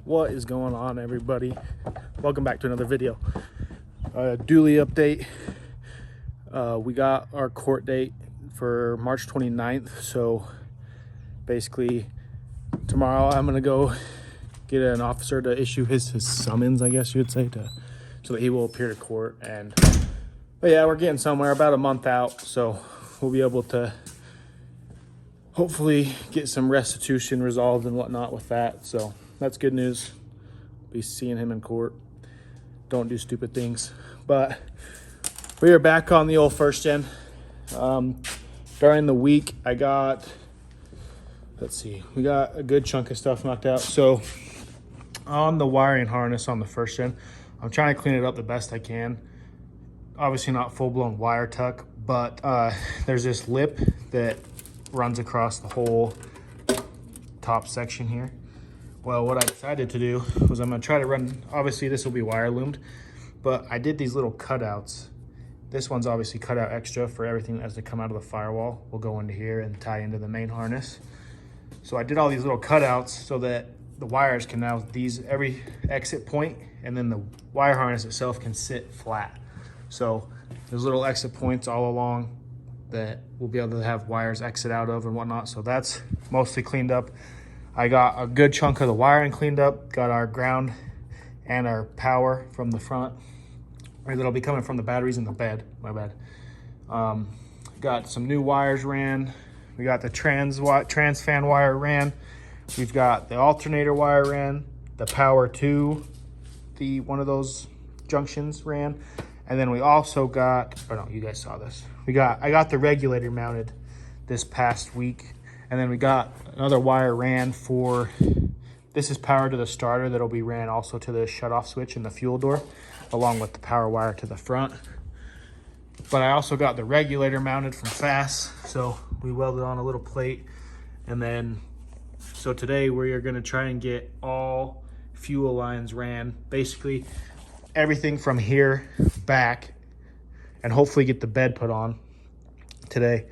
What is going on, everybody? Welcome back to another video. Dually update. We got our court date for March 29th. So basically tomorrow I'm gonna go get an officer to issue his summons, I guess you would say, so that he will appear to court. But yeah, we're getting somewhere, about a month out, so we'll be able to hopefully get some restitution resolved and whatnot with that. So that's good news. Be seeing him in court. Don't do stupid things. But we are back on the old first gen. During the week, we got a good chunk of stuff knocked out. So on the wiring harness on the first gen, I'm trying to clean it up the best I can. Obviously not full-blown wire tuck, but there's this lip that runs across the whole top section here. Well, what I decided to do was I'm gonna try to run, obviously this will be wire loomed, but I did these little cutouts. This one's obviously cut out extra for everything that has to come out of the firewall. We'll go into here and tie into the main harness. So I did all these little cutouts so that the wires can now, every exit point, and then the wire harness itself can sit flat. So there's little exit points all along that we'll be able to have wires exit out of and whatnot. So that's mostly cleaned up. I got a good chunk of the wiring cleaned up, got our ground and our power from the front, or that'll be coming from the batteries in the bed, my bad. Got some new wires ran. We got the trans fan wire ran. We've got the alternator wire ran, the power to one of those junctions ran. And then we also got, oh no, you guys saw this. I got the regulator mounted this past week. And then we got another wire ran for, this is power to the starter that'll be ran also to the shutoff switch in the fuel door, along with the power wire to the front. But I also got the regulator mounted from FASS. So we welded on a little plate. And then, so today we are gonna try and get all fuel lines ran. Basically, everything from here back, and hopefully get the bed put on today.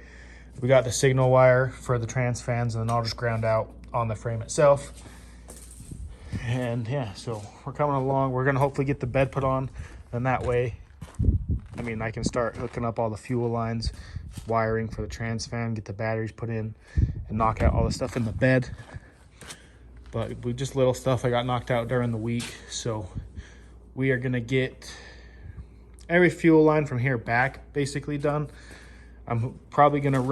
We got the signal wire for the trans fans, and then I'll just ground out on the frame itself. And yeah, so we're coming along. We're gonna hopefully get the bed put on, and that way, I mean, I can start hooking up all the fuel lines, wiring for the trans fan, get the batteries put in, and knock out all the stuff in the bed. But we just little stuff I got knocked out during the week, so we are gonna get every fuel line from here back basically done. I'm probably gonna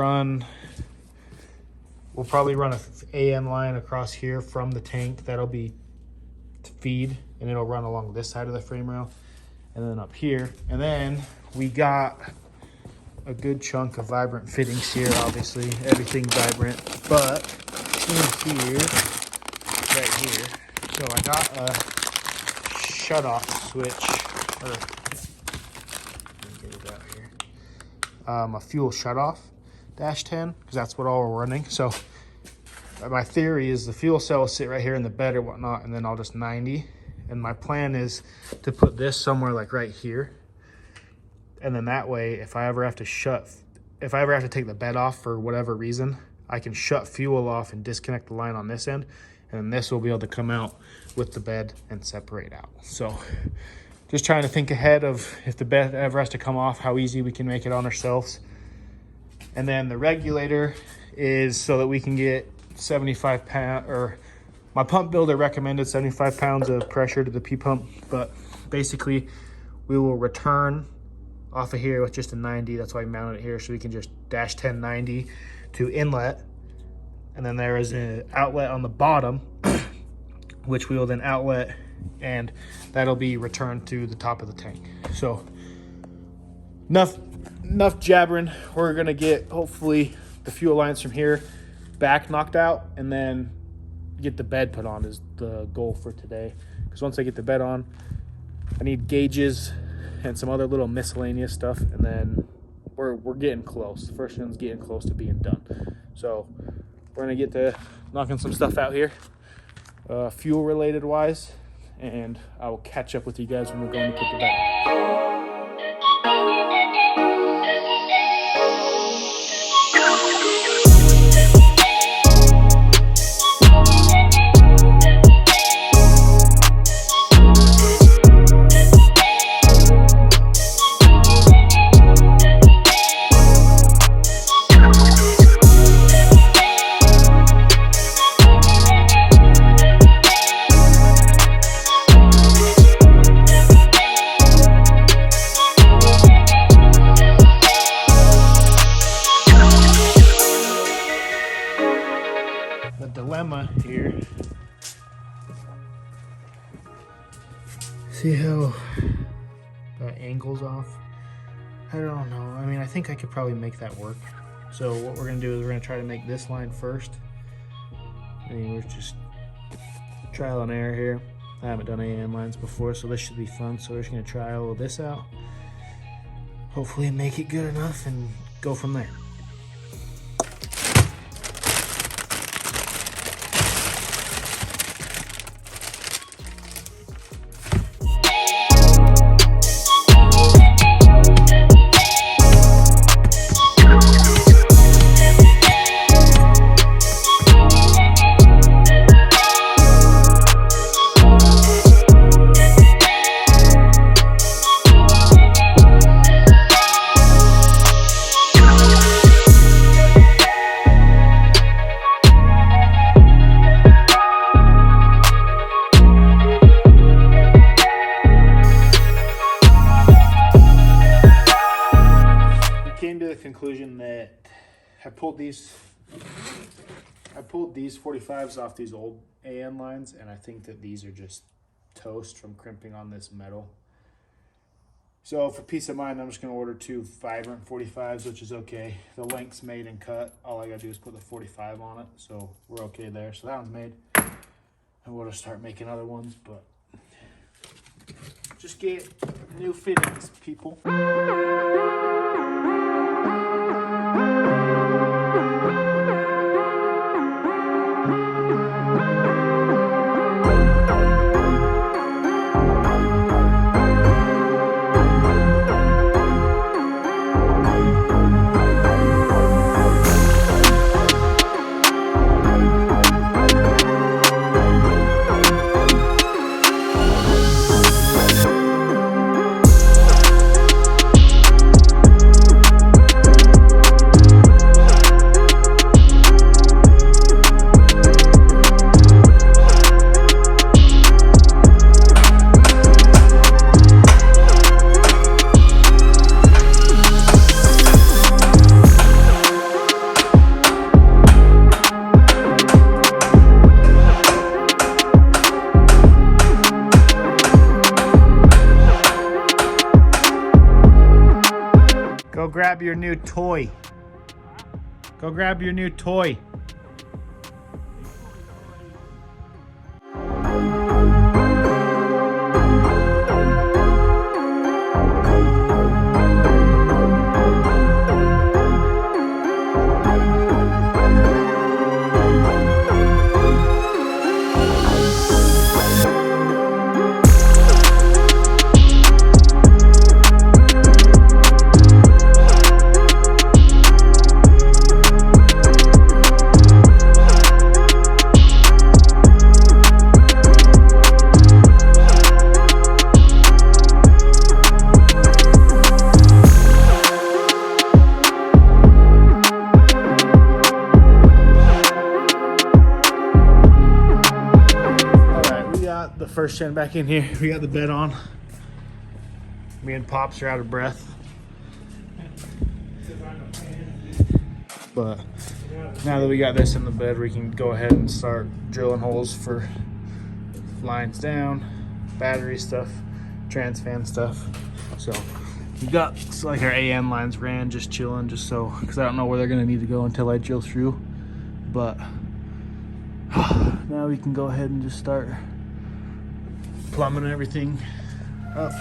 we'll probably run a AN line across here from the tank. That'll be feed, and it'll run along this side of the frame rail, and then up here. And then we got a good chunk of vibrant fittings here, obviously, everything vibrant, but in here, right here, so I got a shutoff switch, or let me get it out here. A fuel shutoff -10, because that's what all we're running. So my theory is the fuel cell will sit right here in the bed or whatnot, and then I'll just 90. And my plan is to put this somewhere like right here. And then that way, if I ever have to take the bed off for whatever reason, I can shut fuel off and disconnect the line on this end. And then this will be able to come out with the bed and separate out. So just trying to think ahead of if the bed ever has to come off, how easy we can make it on ourselves. And then the regulator is so that we can get 75 pounds, or my pump builder recommended 75 pounds of pressure to the P-pump, but basically we will return off of here with just a 90. That's why I mounted it here, so we can just -10 90 to inlet. And then there is an outlet on the bottom, which we will then outlet, and that'll be returned to the top of the tank. So enough jabbering. We're gonna get hopefully the fuel lines from here back knocked out, and then get the bed put on is the goal for today. Because once I get the bed on, I need gauges and some other little miscellaneous stuff, and then we're getting close. The first one's getting close to being done. So we're gonna get to knocking some stuff out here, fuel related wise, and I will catch up with you guys when we're going to put the bed on. See how that angle's off? I don't know. I mean, I think I could probably make that work. So what we're gonna do is we're gonna try to make this line first. And we're just trial and error here. I haven't done AN lines before, so this should be fun. So we're just gonna try all of this out. Hopefully make it good enough and go from there. Conclusion that I pulled these 45s off these old AN lines, and I think that these are just toast from crimping on this metal. So for peace of mind, I'm just going to order 2 vibrant 45s, which is okay. The length's made and cut. All I got to do is put the 45 on it, so we're okay there. So that one's made, and we'll just start making other ones, but just get new fittings, people. Go grab your new toy. Go grab your new toy. The first gen back in here. We got the bed on. Me and Pops are out of breath. But now that we got this in the bed, we can go ahead and start drilling holes for lines down, battery stuff, trans fan stuff. So we got like our AN lines ran, just chilling, just so, because I don't know where they're gonna need to go until I drill through. But now we can go ahead and just start plumbing everything up.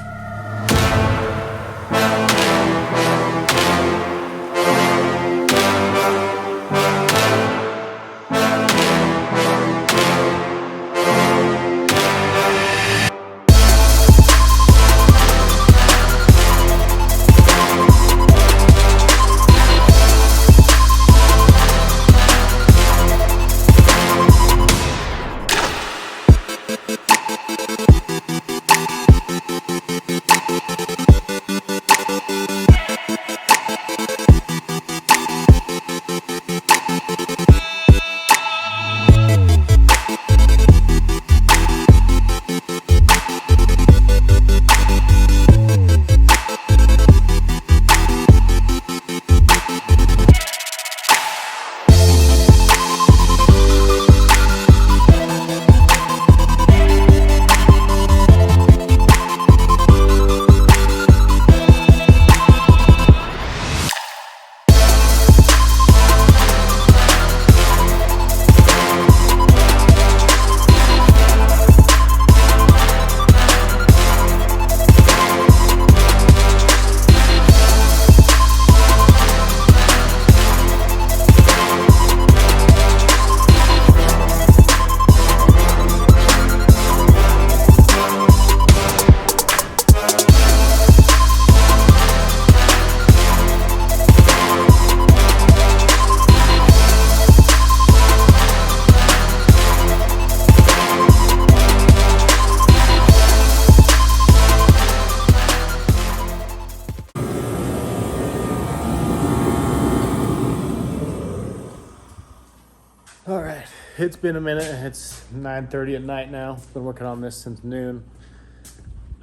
it's been a minute. It's 9:30 at night now. Been working on this since noon.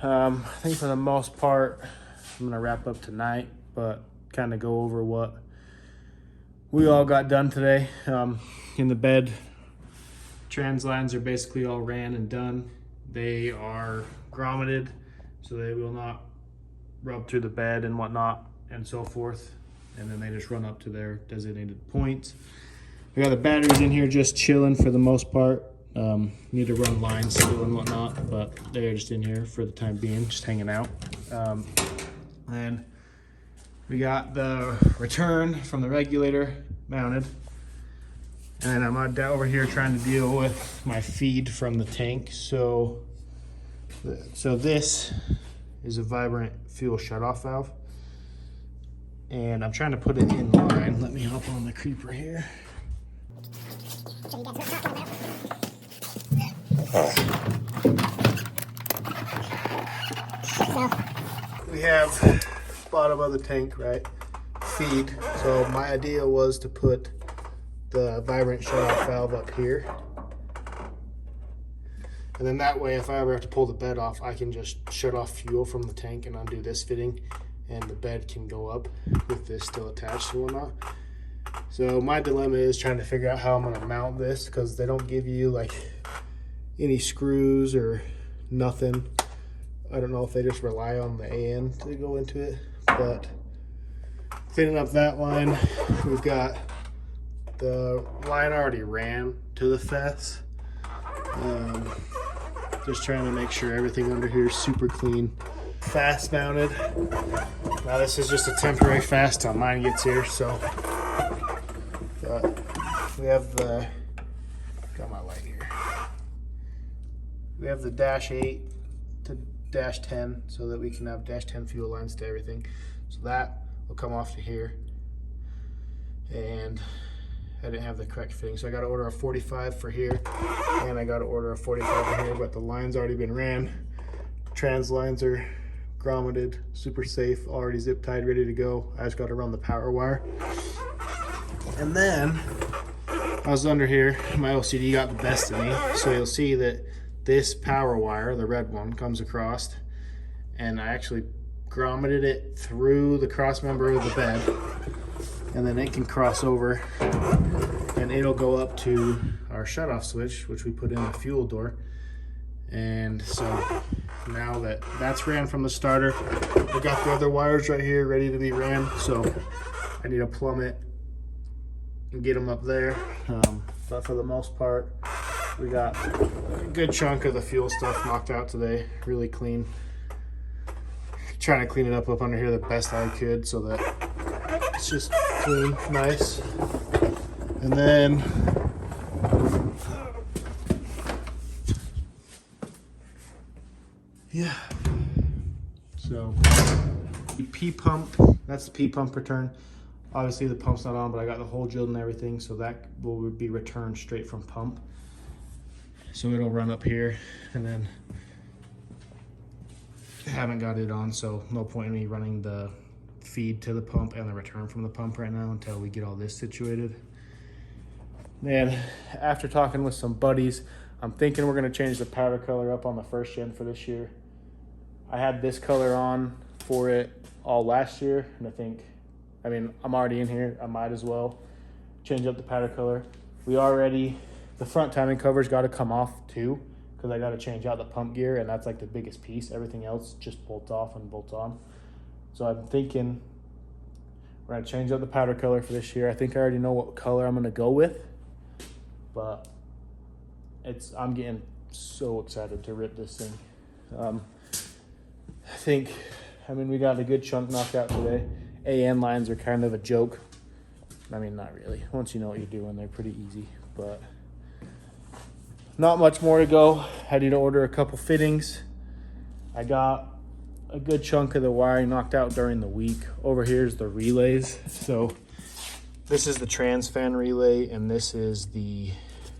I think for the most part, I'm gonna wrap up tonight, but kind of go over what we all got done today. In the bed, trans lines are basically all ran and done. They are grommeted, so they will not rub through the bed and whatnot and so forth. And then they just run up to their designated points. We got the batteries in here just chilling for the most part. Need to run lines still and whatnot, but they're just in here for the time being, just hanging out. And we got the return from the regulator mounted. And I'm over here trying to deal with my feed from the tank. So this is a vibrant fuel shutoff valve. And I'm trying to put it in line. Let me hop on the creeper here. So we have bottom of the tank, right? Feed. So my idea was to put the vibrant shutoff valve up here. And then that way, if I ever have to pull the bed off, I can just shut off fuel from the tank and undo this fitting, and the bed can go up with this still attached and whatnot. So my dilemma is trying to figure out how I'm gonna mount this, because they don't give you like any screws or nothing. I don't know if they just rely on the AN to go into it, but cleaning up that line, we've got the line already ran to the fence. Just trying to make sure everything under here is super clean. Fast mounted. Now this is just a temporary fast till mine gets here, so we have the, got my light here. We have the -8 to -10 so that we can have -10 fuel lines to everything. So that will come off to here. And I didn't have the correct fitting, so I got to order a 45 for here, and I got to order a 45 for here, but the line's already been ran. Trans lines are grommeted, super safe, already zip tied, ready to go. I just got to run the power wire. And then I was under here, my OCD got the best of me, so you'll see that this power wire, the red one, comes across, and I actually grommeted it through the cross member of the bed, and then it can cross over and it'll go up to our shutoff switch, which we put in the fuel door. And so now that that's ran from the starter, I got the other wires right here ready to be ran, so I need to plumb it and get them up there. But for the most part, we got a good chunk of the fuel stuff knocked out today, really clean. Trying to clean it up under here the best I could so that it's just clean, nice. And then yeah, so the P pump, that's the P pump return. Obviously the pump's not on, but I got the hole drilled and everything, so that will be returned straight from pump. So it'll run up here, and then I haven't got it on, so no point in me running the feed to the pump and the return from the pump right now until we get all this situated. And after talking with some buddies, I'm thinking we're gonna change the powder color up on the first gen for this year. I had this color on for it all last year, and I mean, I'm already in here, I might as well change up the powder color. The front timing cover's gotta come off too, because I gotta change out the pump gear, and that's like the biggest piece. Everything else just bolts off and bolts on. So I'm thinking we're gonna change up the powder color for this year. I think I already know what color I'm gonna go with, but I'm getting so excited to rip this thing. I mean, we got a good chunk knocked out today. AN lines are kind of a joke. I mean, not really. Once you know what you're doing, they're pretty easy, but not much more to go. I need to order a couple fittings. I got a good chunk of the wiring knocked out during the week. Over here is the relays. So this is the trans fan relay, and this is the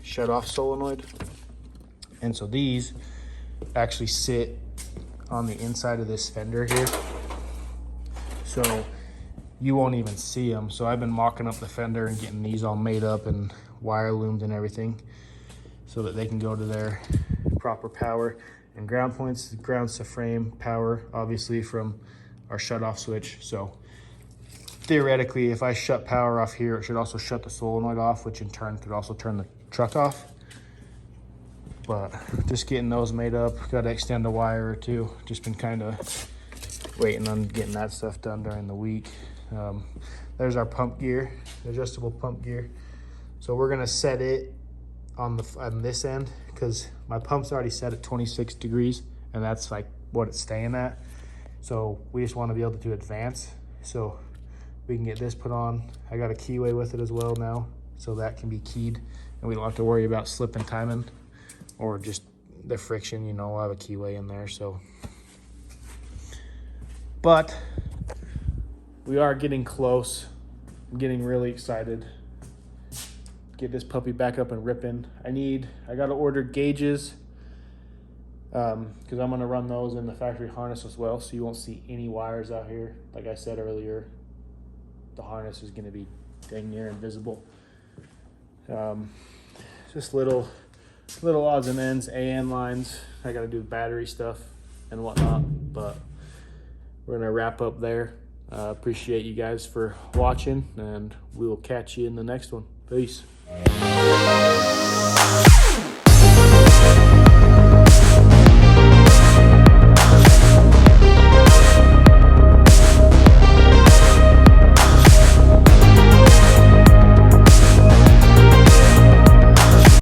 shut-off solenoid. And so these actually sit on the inside of this fender here, so you won't even see them. So I've been mocking up the fender and getting these all made up and wire loomed and everything. so that they can go to their proper power. And ground points grounds to frame power, obviously, from our shut-off switch. So theoretically, if I shut power off here, it should also shut the solenoid off, which in turn could also turn the truck off. But just getting those made up, got to extend a wire or two. Just been kind of waiting on getting that stuff done during the week. There's our pump gear, adjustable pump gear. So we're gonna set it on this end, because my pump's already set at 26 degrees, and that's like what it's staying at. So we just want to be able to advance, so we can get this put on. I got a keyway with it as well now, so that can be keyed, and we don't have to worry about slip and timing or just the friction. You know, I'll have a keyway in there. So, but we are getting close. I'm getting really excited. Get this puppy back up and ripping. I got to order gauges, because I'm going to run those in the factory harness as well, so you won't see any wires out here. Like I said earlier, the harness is going to be dang near invisible. Just little odds and ends, AN lines. I got to do battery stuff and whatnot, but we're going to wrap up there. Appreciate you guys for watching, and we will catch you in the next one. Peace.